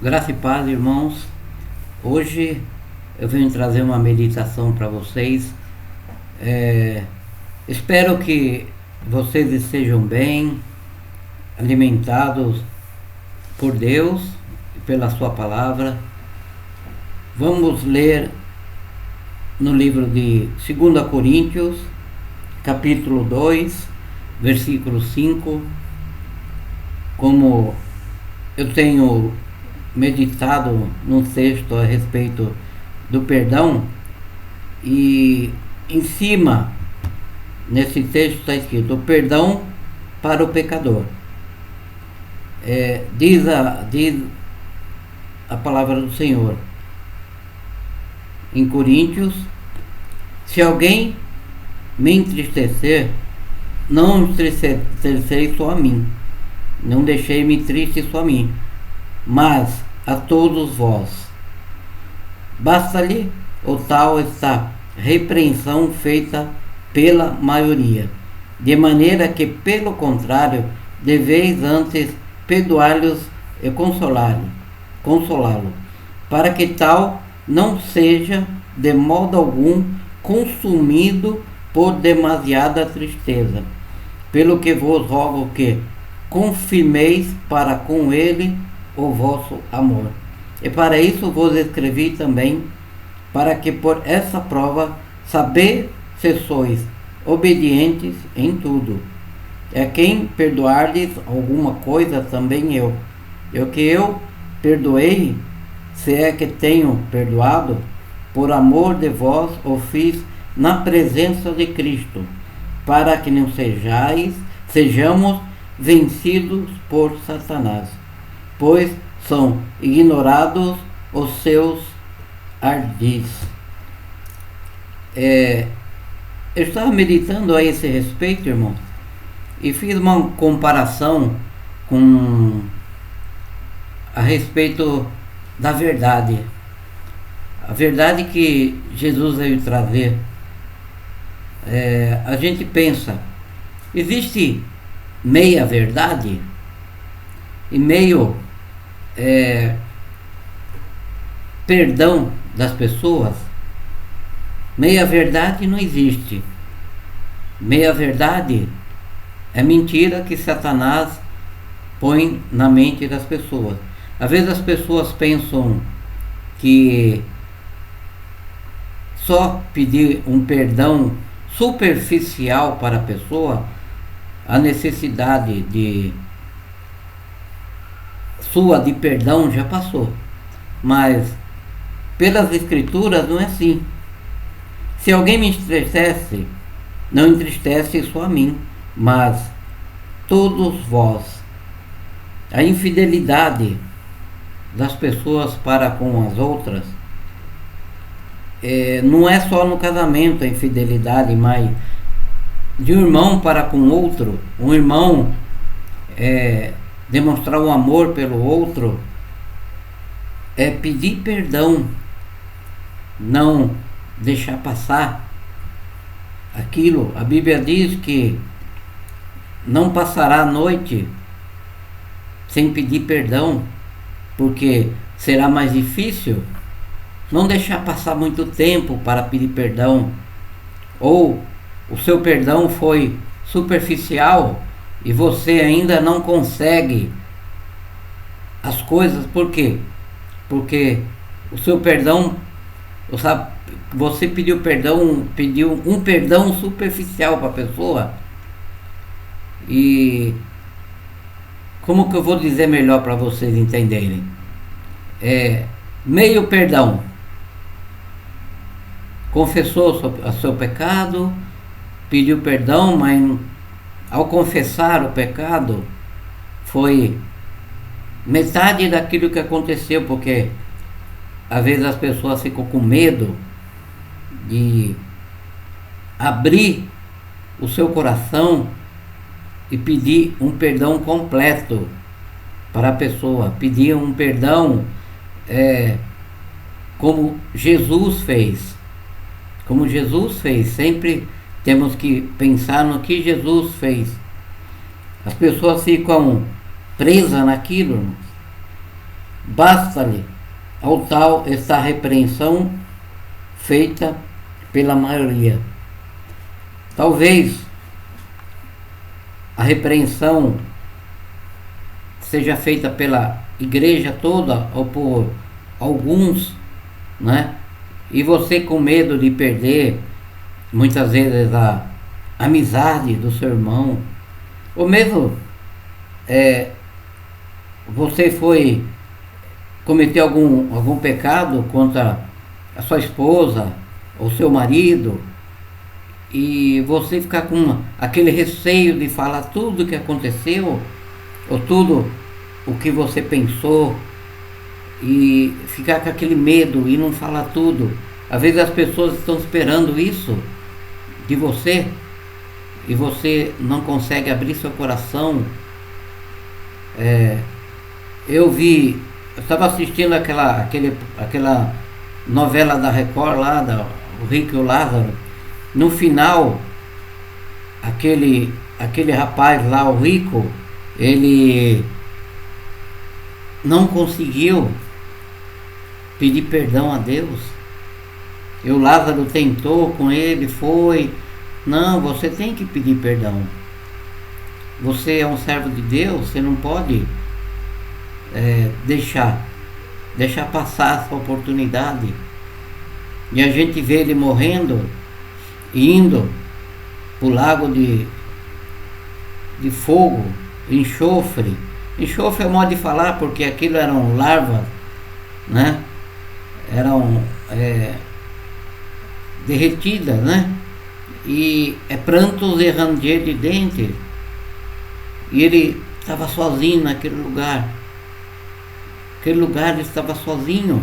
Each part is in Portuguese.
Graça e paz, irmãos. Hoje eu venho trazer uma meditação para vocês. Espero que vocês estejam bem, alimentados por Deus e pela Sua palavra. Vamos ler no livro de 2 Coríntios, capítulo 2, versículo 5. Como eu tenho meditado num texto a respeito do perdão, e em cima nesse texto está escrito: o perdão para o pecador. Diz a palavra do Senhor em Coríntios: se alguém me entristecer, não entristecei só a mim, não deixei-me triste só a mim, mas a todos vós. Basta-lhe o tal esta repreensão feita pela maioria, de maneira que, pelo contrário, deveis antes perdoar-lhes e consolá-lo, para que tal não seja de modo algum consumido por demasiada tristeza. Pelo que vos rogo que confirmeis para com ele o vosso amor. E para isso vos escrevi também, para que por essa prova saber se sois obedientes em tudo. É quem perdoardes alguma coisa, também eu. E o que eu perdoei, se é que tenho perdoado, por amor de vós o fiz na presença de Cristo, para que não sejamos vencidos por Satanás, pois são ignorados os seus ardis. Eu estava meditando a esse respeito, irmão, e fiz uma comparação a respeito da verdade. A verdade que Jesus veio trazer. A gente pensa, existe meia verdade e meio perdão das pessoas? Meia verdade não existe. Meia verdade é mentira que Satanás põe na mente das pessoas. Às vezes as pessoas pensam que só pedir um perdão superficial para a pessoa, a necessidade de perdão já passou. Mas pelas escrituras não é assim. Se alguém me entristece, não entristece só a mim, mas todos vós. A infidelidade das pessoas para com as outras não é só no casamento a infidelidade, mas de um irmão para com outro, um irmão demonstrar o amor pelo outro, é pedir perdão, não deixar passar aquilo. A Bíblia diz que não passará a noite sem pedir perdão, porque será mais difícil. Não deixar passar muito tempo para pedir perdão, ou o seu perdão foi superficial e você ainda não consegue as coisas. Por quê? Porque o seu perdão, você pediu um perdão superficial para a pessoa. E como que eu vou dizer melhor para vocês entenderem? Meio perdão. Confessou o seu pecado, pediu perdão, mas ao confessar o pecado foi metade daquilo que aconteceu, porque às vezes as pessoas ficam com medo de abrir o seu coração e pedir um perdão completo para a pessoa, pedir um perdão como Jesus fez. Como Jesus fez, sempre temos que pensar no que Jesus fez. As pessoas ficam presas naquilo, basta-lhe ao tal esta repreensão feita pela maioria. Talvez a repreensão seja feita pela igreja toda ou por alguns, né? E você, com medo de perder muitas vezes a amizade do seu irmão, ou mesmo você cometeu algum pecado contra a sua esposa ou seu marido, e você ficar com aquele receio de falar tudo o que aconteceu, ou tudo o que você pensou, e ficar com aquele medo e não falar tudo. Às vezes as pessoas estão esperando isso de você, e você não consegue abrir seu coração. Eu estava assistindo aquela novela da Record lá, o Rico e o Lázaro. No final, aquele rapaz lá, o Rico, ele não conseguiu pedir perdão a Deus. E o Lázaro tentou com ele, não, você tem que pedir perdão. Você é um servo de Deus, você não pode deixar passar essa oportunidade. E a gente vê ele morrendo, indo para o lago de fogo, enxofre. Enxofre é o modo de falar, porque aquilo eram larvas, né? Eram derretidas, né? E prantos e ranger de dentes. E ele estava sozinho naquele lugar. Aquele lugar ele estava sozinho,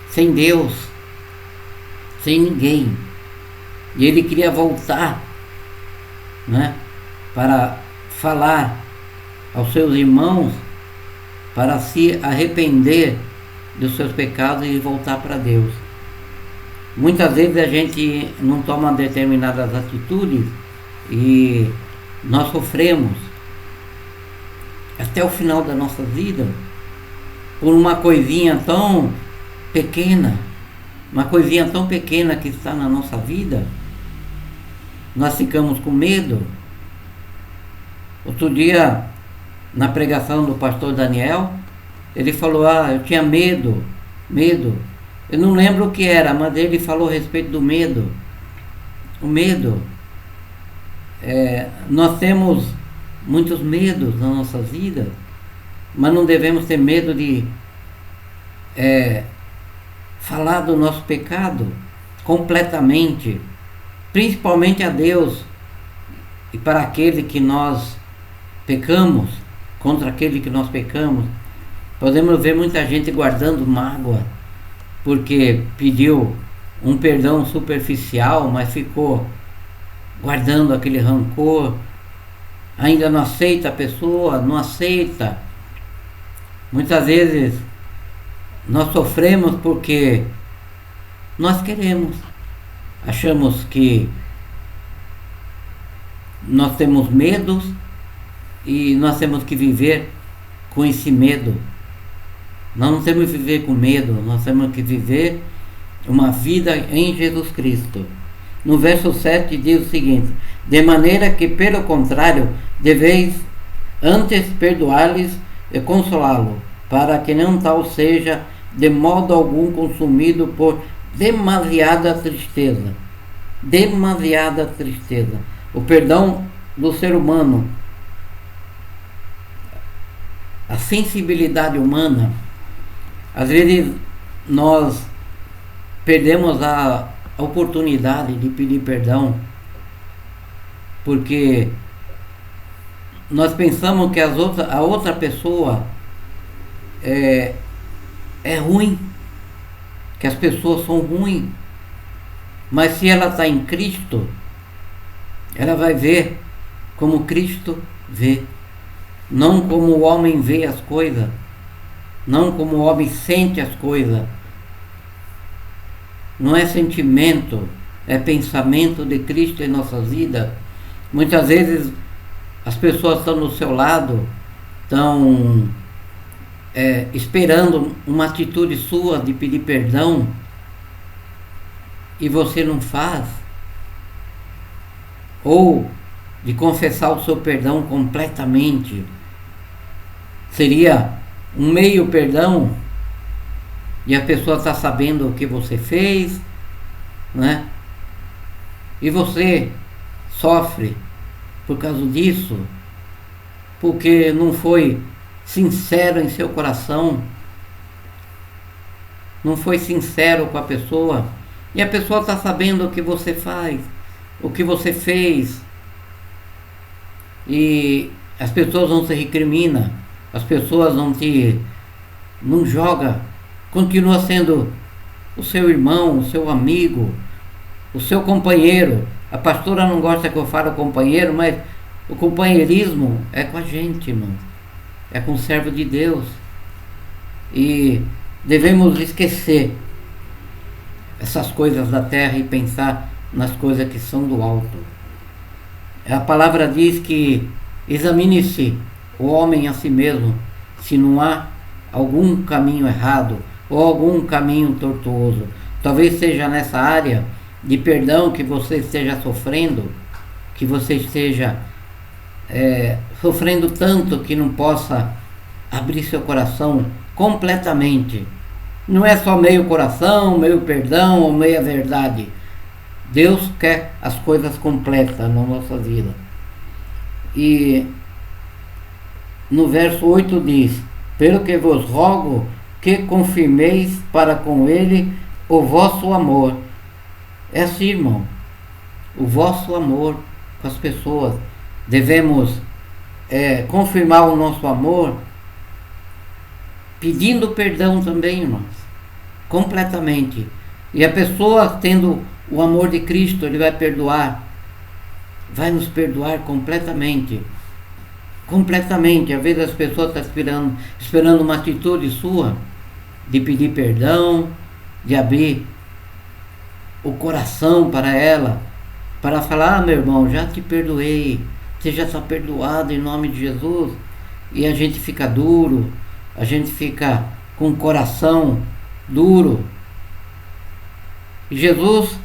sem Deus, sem ninguém. E ele queria voltar, né, para falar aos seus irmãos, para se arrepender dos seus pecados e voltar para Deus. Muitas vezes a gente não toma determinadas atitudes e nós sofremos até o final da nossa vida por uma coisinha tão pequena, que está na nossa vida. Nós ficamos com medo. Outro dia, na pregação do pastor Daniel, ele falou, eu tinha medo. Eu não lembro o que era, mas ele falou a respeito do medo. O medo. Nós temos muitos medos na nossa vida, mas não devemos ter medo de falar do nosso pecado completamente, principalmente a Deus, e para aquele que nós pecamos, contra aquele que nós pecamos. Podemos ver muita gente guardando mágoa, porque pediu um perdão superficial, mas ficou guardando aquele rancor, ainda não aceita a pessoa, não aceita. Muitas vezes nós sofremos porque nós queremos, achamos que nós temos medos e nós temos que viver com esse medo. Nós não temos que viver com medo, nós temos que viver uma vida em Jesus Cristo. No verso 7 diz o seguinte: de maneira que, pelo contrário, deveis antes perdoar-lhes e consolá-lo, para que não tal seja de modo algum consumido por demasiada tristeza. Demasiada tristeza. O perdão do ser humano, a sensibilidade humana, às vezes nós perdemos a oportunidade de pedir perdão, porque nós pensamos que a outra pessoa é ruim, que as pessoas são ruins, mas se ela está em Cristo, ela vai ver como Cristo vê, não como o homem vê as coisas, não como o homem sente as coisas. Não é sentimento, é pensamento de Cristo em nossas vidas. Muitas vezes as pessoas estão do seu lado, estão esperando uma atitude sua de pedir perdão e você não faz, ou de confessar o seu perdão completamente, seria um meio perdão e a pessoa está sabendo o que você fez, né? E você sofre por causa disso, porque não foi sincero em seu coração, não foi sincero com a pessoa, e a pessoa está sabendo o que você faz, o que você fez, e as pessoas não se recriminam, as pessoas não jogam, continua sendo o seu irmão, o seu amigo, o seu companheiro. A pastora não gosta que eu fale companheiro, mas o companheirismo é com a gente, irmão. É com o servo de Deus. E devemos esquecer essas coisas da terra e pensar nas coisas que são do alto. A palavra diz que examine-se o homem a si mesmo, se não há algum caminho errado ou algum caminho tortuoso. Talvez seja nessa área de perdão que você esteja sofrendo, que você esteja sofrendo tanto que não possa abrir seu coração completamente. Não é só meio coração, meio perdão ou meia verdade. Deus quer as coisas completas na nossa vida. E no verso 8 diz: pelo que vos rogo que confirmeis para com ele o vosso amor. É assim, irmão, o vosso amor com as pessoas. Devemos confirmar o nosso amor pedindo perdão também, irmãos, completamente. E a pessoa tendo o amor de Cristo, Ele vai perdoar, vai nos perdoar completamente. Completamente. Às vezes as pessoas estão esperando uma atitude sua de pedir perdão, de abrir o coração para ela, para falar: meu irmão, já te perdoei, você já está perdoado em nome de Jesus. E a gente fica duro, a gente fica com o coração duro. E Jesus,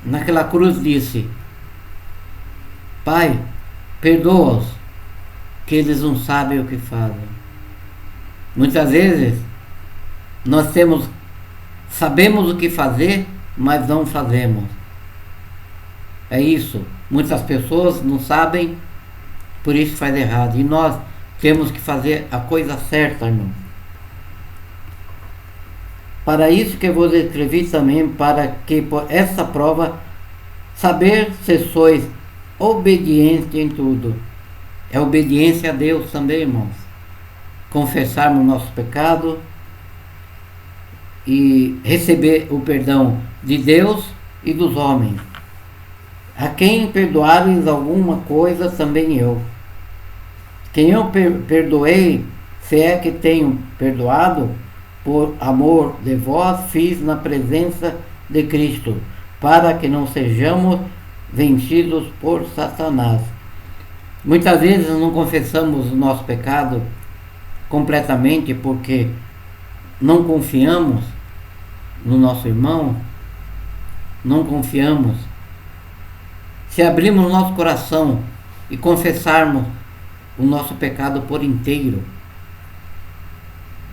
naquela cruz, disse: Pai, perdoa-os, que eles não sabem o que fazem. Muitas vezes nós sabemos o que fazer, mas não fazemos. É isso. Muitas pessoas não sabem, por isso faz errado. E nós temos que fazer a coisa certa, irmão. Para isso que eu vos escrevi também, para que por essa prova saber se sois obedientes em tudo. É obediência a Deus também, irmãos. Confessarmos nosso pecado e receber o perdão de Deus e dos homens. A quem perdoares alguma coisa, também eu. Quem eu perdoei, se é que tenho perdoado, por amor de vós fiz na presença de Cristo, para que não sejamos vencidos por Satanás. Muitas vezes não confessamos o nosso pecado completamente porque não confiamos no nosso irmão, não confiamos. Se abrirmos o nosso coração e confessarmos o nosso pecado por inteiro,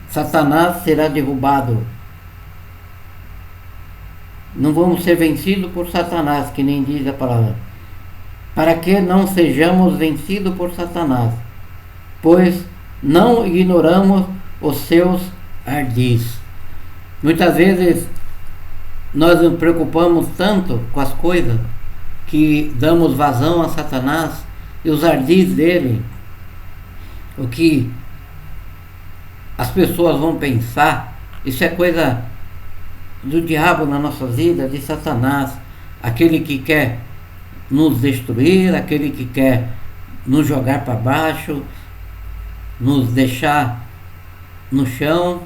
Satanás será derrubado. Não vamos ser vencidos por Satanás, que nem diz a palavra. Para que não sejamos vencidos por Satanás, pois não ignoramos os seus ardis. Muitas vezes nós nos preocupamos tanto com as coisas que damos vazão a Satanás e os ardis dele, o que as pessoas vão pensar. Isso é coisa do diabo na nossa vida, de Satanás, aquele que quer nos destruir, aquele que quer nos jogar para baixo, nos deixar no chão,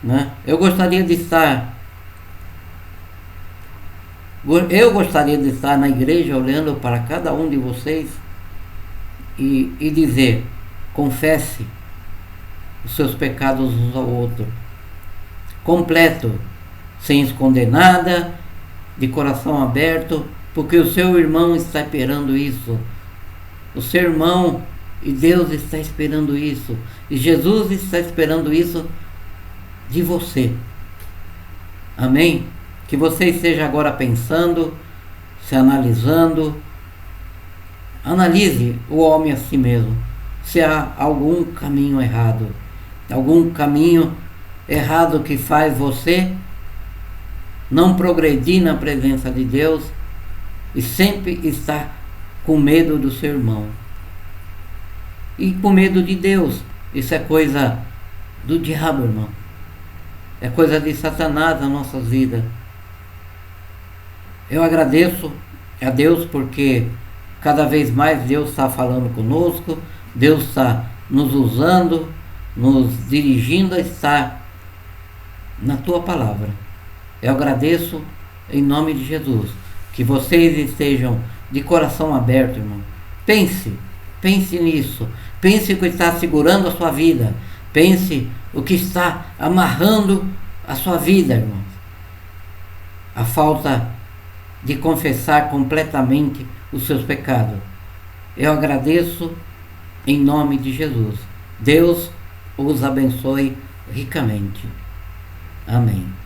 né? Eu gostaria de estar na igreja olhando para cada um de vocês e dizer: confesse os seus pecados uns ao outro. Completo, sem esconder nada, de coração aberto, porque o seu irmão está esperando isso. O seu irmão e Deus está esperando isso. E Jesus está esperando isso de você. Amém? Que você esteja agora pensando, se analisando. Analise o homem a si mesmo. Se há algum caminho errado. Algum caminho errado que faz você não progredir na presença de Deus e sempre estar com medo do seu irmão. E com medo de Deus. Isso é coisa do diabo, irmão. É coisa de Satanás na nossa vida. Eu agradeço a Deus porque cada vez mais Deus está falando conosco, Deus está nos usando, nos dirigindo a estar na tua palavra. Eu agradeço em nome de Jesus. Que vocês estejam de coração aberto, irmão. Pense nisso. Pense o que está segurando a sua vida. Pense o que está amarrando a sua vida, irmão. A falta de confessar completamente os seus pecados. Eu agradeço em nome de Jesus. Deus os abençoe ricamente. Amém.